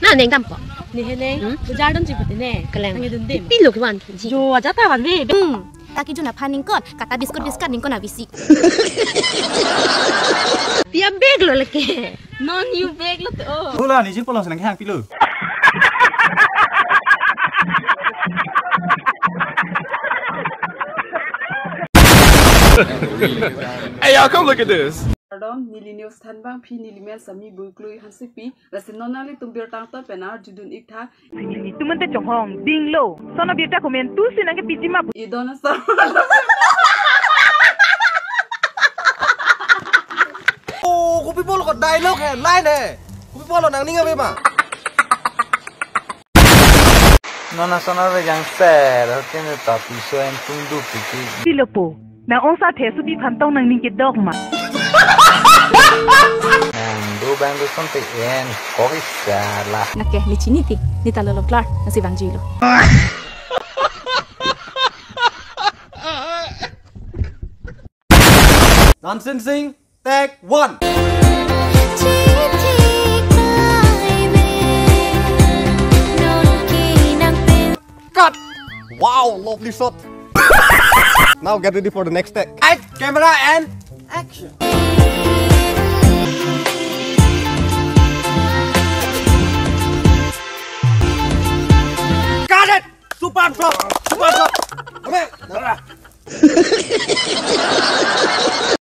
那能干不？你还呢？不加东西不的呢？Klem. Nang idun dim. Pilo ke wan? Jo aja ta wan ne. Taki juna paning kot, kata biskut ning kona bisi. Dia beg lo leke. Non you beg lo to. Hula ni jin polong senang hang pilu. Hey y'all, come look at this. Pardon, Nilinius Tanbang P Nilimel Sami Buklui Hansipi, Rasinonali Tumbir Tangta Penar Judun Ikta. Tumente Chong Ding Low, son of Yeta Comen, two Sinanga Pitima. You don't understand. Oh, people got dialogue and line eh. People on Nanga Bema. Nona sonora yang ser, tiene tapi so en tundu piki. Silopo, na onsa tesu di pantong nang ningke dogma. Do bando sonte en korisala. Nake, lichiniti, nita lolo klar, nasi vangelo. Nonsense, Thek 1. Cut! Wow, lovely shot. Now get ready for the next take. Camera and action. Got it! Super shot! Super shot! Okay.